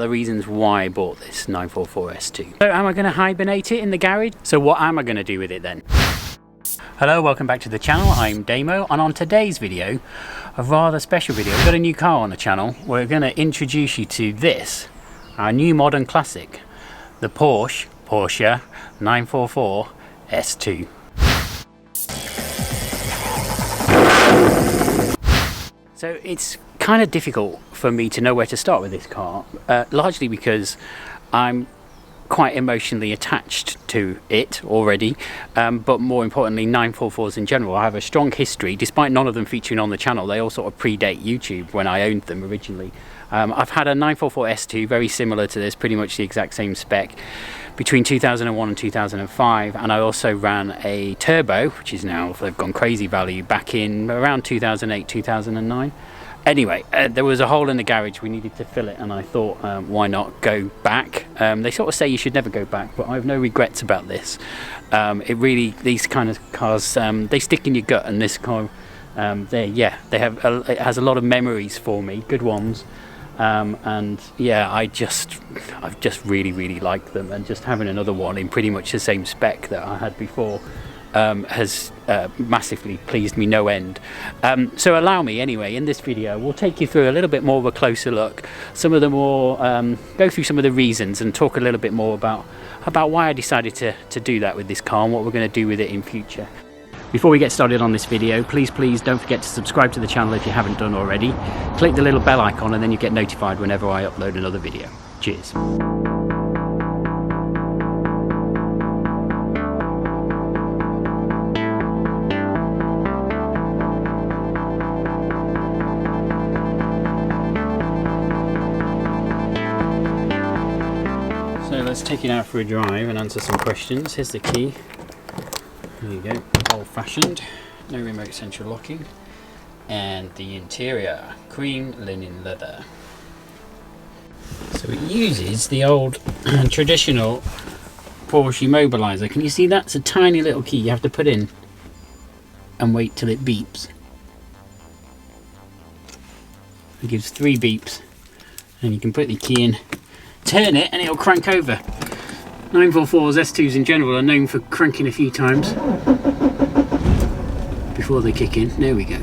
The reasons why I bought this 944 S2. So am I going to hibernate it in the garage? So what am I going to do with it then? Hello, welcome back to the channel. I'm Damo, and on today's video, a rather special video. We've got a new car on the channel. We're going to introduce you to this, our new modern classic, the Porsche 944 S2. So it's kind of difficult for me to know where to start with this car, largely because I'm quite emotionally attached to it already, but more importantly 944s in general. I have a strong history, despite none of them featuring on the channel. They all sort of predate YouTube when I owned them originally. I've had a 944 S2 very similar to this, pretty much the exact same spec, between 2001 and 2005, and I also ran a turbo, which is now, they've gone crazy value, back in around 2008, 2009. Anyway, there was a hole in the garage, we needed to fill it, and I thought, why not go back? They sort of say you should never go back, but I have no regrets about this. It really, these kind of cars, they stick in your gut, and this car, it has a lot of memories for me, good ones. And yeah, I've just really liked them, and just having another one in pretty much the same spec that I had before has massively pleased me no end. So allow me anyway, in this video we'll take you through a little bit more of a closer look, some of the more go through some of the reasons and talk a little bit more about why I decided to do that with this car and what we're going to do with it in future. Before we get started on this video, please don't forget to subscribe to the channel if you haven't done already. Click the little bell icon and then you get notified whenever I upload another video. Cheers. So let's take it out for a drive and answer some questions. Here's the key. There you go, old-fashioned, no remote central locking, and the interior, cream linen leather. So it uses the old traditional Porsche immobilizer. Can you see that? It's a tiny little key you have to put in and wait till it beeps. It gives 3 beeps, and you can put the key in, turn it, and it'll crank over. 944s, S2s in general are known for cranking a few times before they kick in. There we go.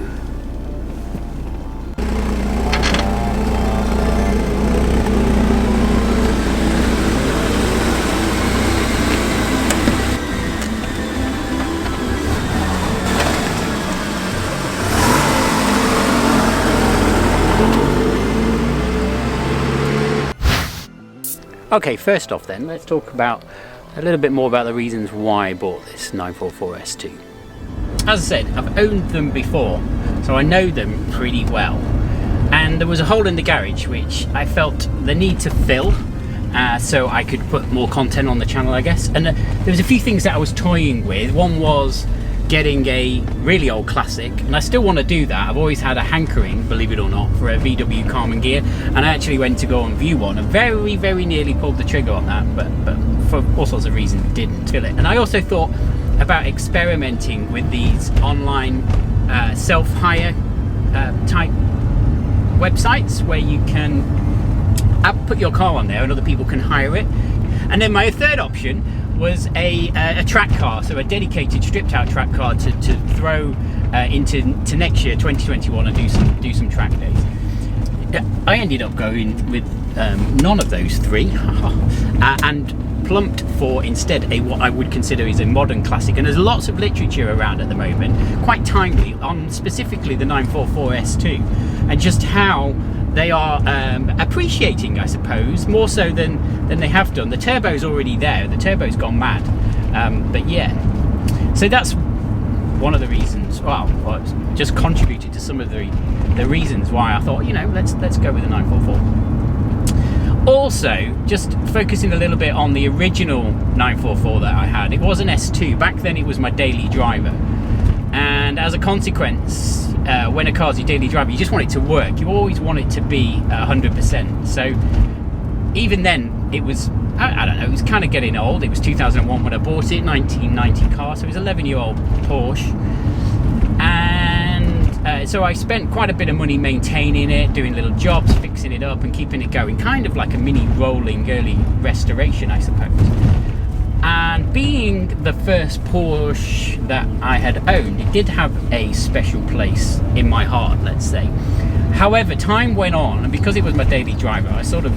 Okay, first off then, let's talk about a little bit more about the reasons why I bought this 944 S2. As I said, I've owned them before, so I know them pretty well. And there was a hole in the garage which I felt the need to fill, so I could put more content on the channel, I guess. And there was a few things that I was toying with. One was getting a really old classic, and I still want to do that. I've always had a hankering, believe it or not, for a VW Carman gear, and I actually went to go and view one and very nearly pulled the trigger on that, but for all sorts of reasons didn't fill it. And I also thought about experimenting with these online self-hire type websites where you can put your car on there and other people can hire it. And then my third option was a track car, so a dedicated stripped out track car to throw into next year 2021 and do some track days. I ended up going with none of those three and plumped for instead what I would consider is a modern classic. And there's lots of literature around at the moment, quite timely, on specifically the 944 S2 and just how they are appreciating, I suppose, more so than they have done. The turbo's already there, the turbo's gone mad, but yeah, so that's one of the reasons, well, just contributed to some of the reasons why I thought, you know, let's go with the 944. Also, just focusing a little bit on the original 944 that I had. It was an S2, back then it was my daily driver, and as a consequence, when a car's your daily driver, you just want it to work. You always want it to be 100%. So even then, it was, I don't know, it was kind of getting old. It was 2001 when I bought it, 1990 car, so it was an 11-year-old Porsche. And So I spent quite a bit of money maintaining it, doing little jobs, fixing it up and keeping it going, kind of like a mini rolling early restoration, I suppose. And being the first Porsche that I had owned, it did have a special place in my heart, let's say. However, time went on, and because it was my daily driver, I sort of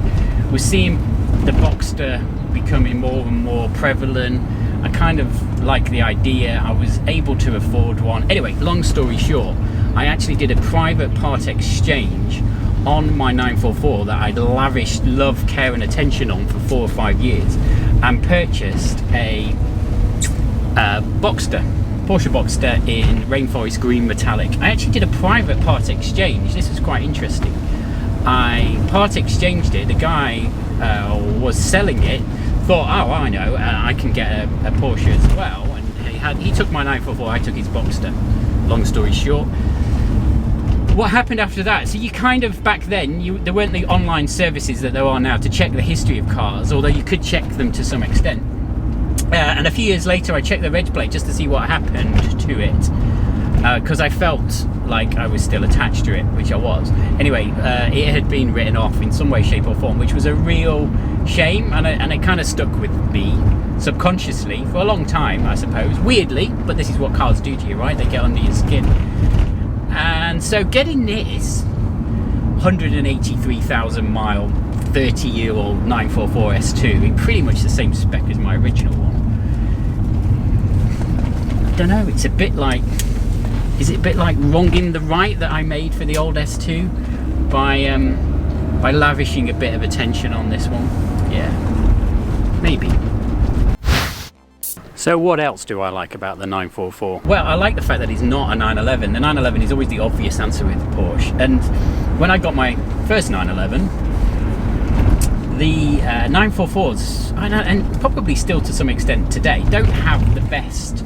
was seeing the Boxster becoming more and more prevalent. I kind of like the idea. I was able to afford one. Anyway, long story short, I actually did a private part exchange on my 944 that I'd lavished love, care and attention on for 4 or 5 years, and purchased a Boxster, Porsche Boxster in Rainforest Green Metallic. I actually did a private part exchange. This was quite interesting. I part exchanged it. The guy was selling it, thought, oh, I know, I can get a Porsche as well. And he took my 944, I took his Boxster. Long story short. What happened after that? So you kind of, back then, there weren't the online services that there are now to check the history of cars, although you could check them to some extent. And a few years later, I checked the reg plate just to see what happened to it, because I felt like I was still attached to it, which I was. Anyway, it had been written off in some way, shape or form, which was a real shame, and it kind of stuck with me subconsciously for a long time, I suppose. Weirdly, but this is what cars do to you, right? They get under your skin. And so getting this 183,000 mile 30-year-old 944 S2 in pretty much the same spec as my original one, I don't know, it's a bit like, is it a bit like wronging the right that I made for the old S2 by lavishing a bit of attention on this one? Yeah, maybe. So what else do I like about the 944? Well, I like the fact that it's not a 911. The 911 is always the obvious answer with Porsche. And when I got my first 911, the 944s, and probably still to some extent today, don't have the best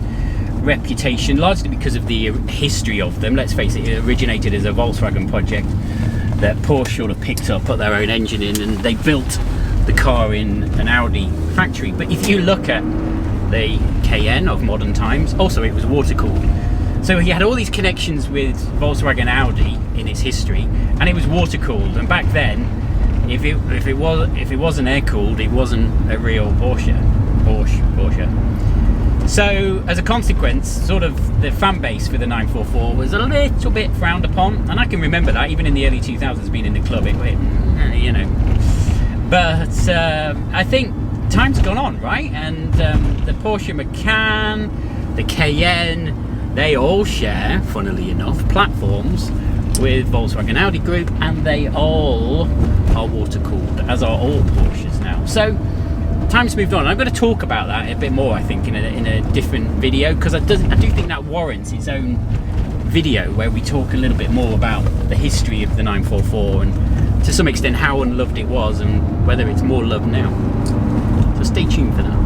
reputation, largely because of the history of them. Let's face it, it originated as a Volkswagen project that Porsche sort of picked up, put their own engine in, and they built the car in an Audi factory. But if you look at the Cayenne of modern times, also it was water cooled, so he had all these connections with Volkswagen Audi in its history, and it was water cooled. And back then, if it wasn't air cooled, it wasn't a real Porsche. So as a consequence, sort of the fan base for the 944 was a little bit frowned upon, and I can remember that even in the early 2000s, being in the club, you know. But I think time's gone on, right? And the Porsche Macan, the Cayenne, they all share, funnily enough, platforms with Volkswagen Audi Group, and they all are water cooled, as are all Porsches now. So time's moved on. I'm going to talk about that a bit more, I think, in a different video, because I do think that warrants its own video where we talk a little bit more about the history of the 944 and to some extent how unloved it was and whether it's more loved now. So stay tuned for that.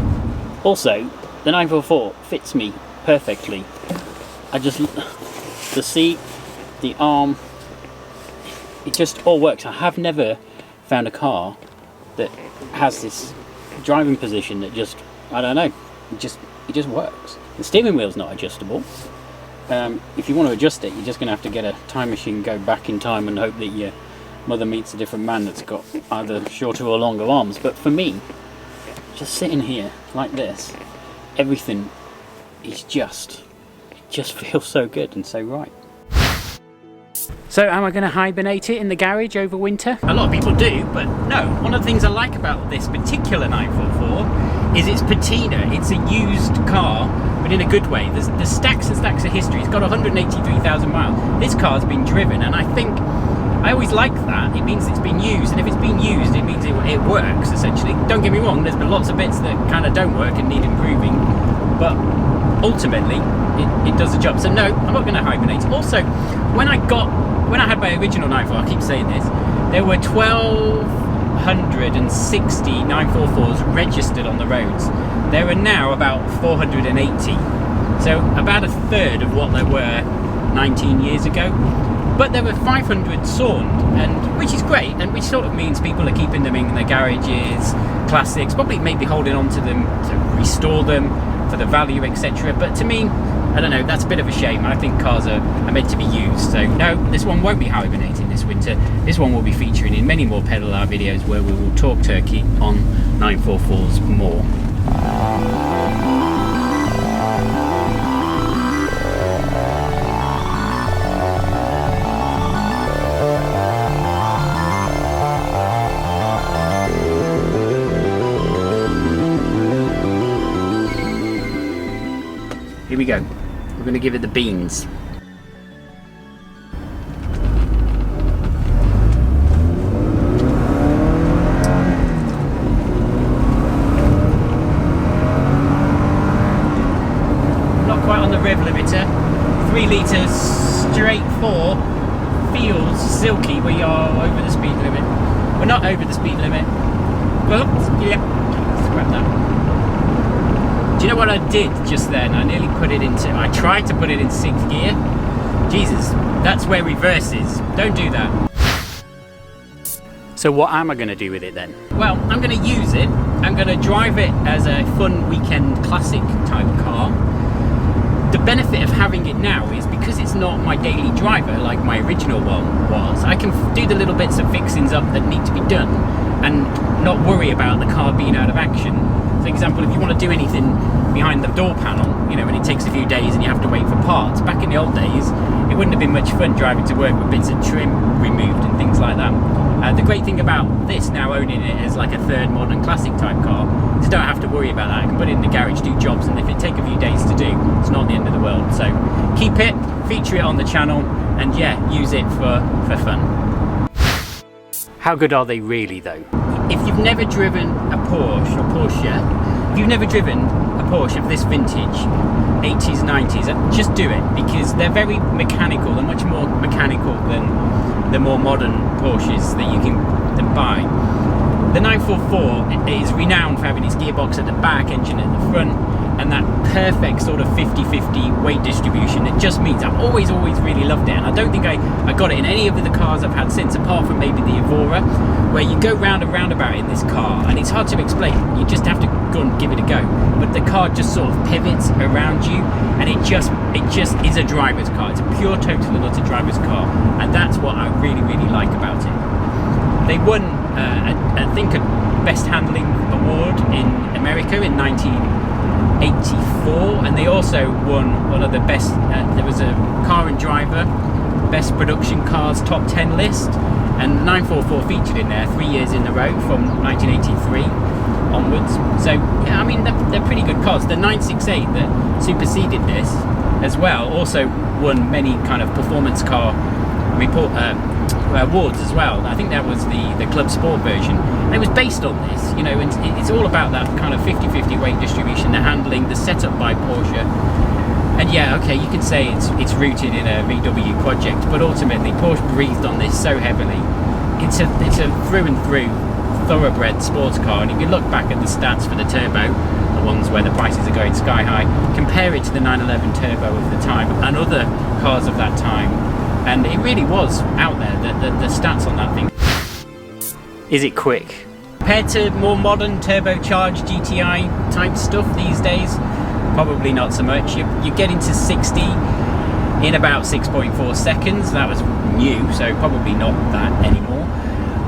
Also, the 944 fits me perfectly. The seat, the arm, it just all works. I have never found a car that has this driving position that just, I don't know, it just works. The steering wheel's not adjustable. If you want to adjust it, you're just going to have to get a time machine, go back in time and hope that your mother meets a different man that's got either shorter or longer arms. But for me, just sitting here like this, everything is just feels so good and so right. So am I going to hibernate it in the garage over winter? A lot of people do, but no. One of the things I like about this particular 944 is its patina. It's a used car, but in a good way. There's stacks and stacks of history. It's got 183,000 miles. This car's been driven, and I think I always like that. It means it's been used, and if it's been used, it means it works, essentially. Don't get me wrong, there's been lots of bits that kind of don't work and need improving, but ultimately, it does the job. So no, I'm not going to hibernate. Also, when I had my original 944, I keep saying this, there were 1,260 944s registered on the roads. There are now about 480. So about a third of what there were 19 years ago. But there were 500 sold, and which is great, and which sort of means people are keeping them in their garages, classics, probably maybe holding on to them to restore them for the value, etc. But to me, I don't know, that's a bit of a shame. I think cars are meant to be used. So no, this one won't be hibernating this winter. This one will be featuring in many more pedal art videos where we will talk turkey on 944s more. Here we go. We're going to give it the beans. Not quite on the rev limiter. 3 litres straight 4 feels silky. We are over the speed limit. We're not over the speed limit. Well, yeah. Scrap that. Do you know what I did just then? I tried to put it in 6th gear. Jesus, that's where reverse is. Don't do that. So what am I going to do with it then? Well, I'm going to use it. I'm going to drive it as a fun weekend classic type car. The benefit of having it now is because it's not my daily driver like my original one was, I can do the little bits of fixings up that need to be done and not worry about the car being out of action. For example, if you want to do anything behind the door panel, you know, and it takes a few days and you have to wait for parts, back in the old days, it wouldn't have been much fun driving to work with bits of trim removed and things like that. The great thing about this, now owning it as like a third modern classic type car, is I don't have to worry about that. I can put it in the garage, do jobs, and if it takes a few days to do, it's not the end of the world. So keep it, feature it on the channel, and yeah, use it for fun. How good are they really though? If you've never driven a Porsche, if you've never driven a Porsche of this vintage, 80s, 90s, just do it, because they're very mechanical. They're much more mechanical than the more modern Porsches that you can buy. The 944 is renowned for having its gearbox at the back, engine at the front, and that perfect sort of 50-50 weight distribution. It just means I've always really loved it, and I don't think I got it in any of the cars I've had since, apart from maybe the Evora, where you go round and roundabout in this car, and it's hard to explain. You just have to go and give it a go. But the car just sort of pivots around you, and it just is a driver's car. It's a pure, total and utter driver's car, and that's what I really like about it. They won, I think, a Best Handling Award in America in 1984, and they also won one of the best, there was a Car and Driver Best Production Cars Top 10 list, and 944 featured in there 3 years in a row from 1983 onwards. So yeah, I mean, they're pretty good cars. The 968 that superseded this as well also won many kind of performance car awards as well. I think that was the Club Sport version, and it was based on this, you know, and it's all about that kind of 50-50 weight distribution, the handling, the setup by Porsche. And yeah, okay, you can say it's rooted in a VW project, but ultimately Porsche breathed on this so heavily. It's a through and through thoroughbred sports car, and if you look back at the stats for the turbo, the ones where the prices are going sky high, compare it to the 911 turbo of the time and other cars of that time, and it really was out there, the stats on that thing. Is it quick? Compared to more modern turbocharged GTI type stuff these days, probably not so much. You get into 60 in about 6.4 seconds. That was new, so probably not that anymore.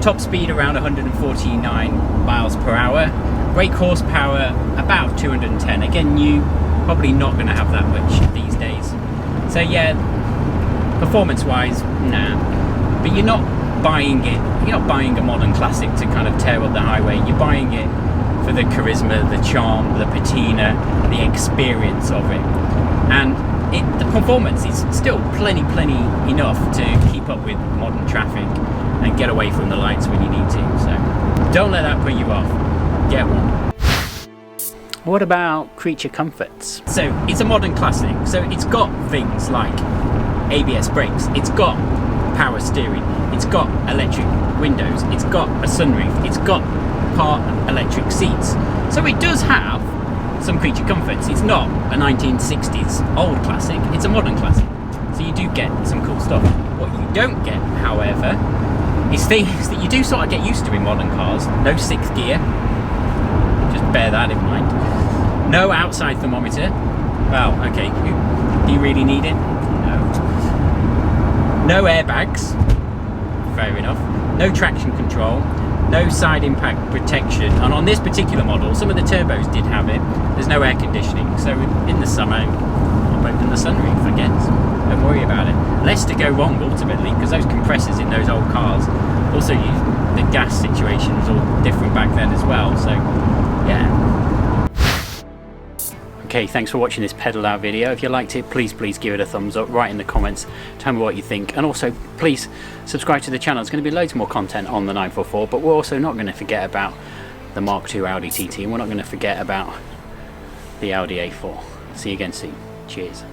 Top speed around 149 miles per hour. Brake horsepower about 210. Again, new, probably not going to have that much these days. So yeah, performance-wise, nah. But you're not buying it. You're not buying a modern classic to kind of tear up the highway. You're buying it for the charisma, the charm, the patina, the experience of it. And the performance is still plenty enough to keep up with modern traffic and get away from the lights when you need to. So don't let that put you off. Get one. What about creature comforts? So it's a modern classic, so it's got things like ABS brakes, it's got power steering, it's got electric windows, it's got a sunroof, it's got part electric seats. So it does have some creature comforts. It's not a 1960s old classic, it's a modern classic. So you do get some cool stuff. What you don't get, however, is things that you do sort of get used to in modern cars. No 6th gear, just bear that in mind. No outside thermometer. Well, okay, Do you really need it? No. No airbags. Fair enough. No traction control. No side impact protection. And on this particular model, some of the turbos did have it. There's no air conditioning. So in the summer, I'll open the sunroof, I guess. Don't worry about it. Less to go wrong ultimately, because those compressors in those old cars also use the gas situations all different back then as well. So yeah. Okay, thanks for watching this pedal out video. If you liked it, please give it a thumbs up. Write in the comments, tell me what you think, and also please subscribe to the channel. There's going to be loads more content on the 944, but we're also not going to forget about the Mark II Audi TT, and we're not going to forget about the Audi A4. See you again soon. Cheers.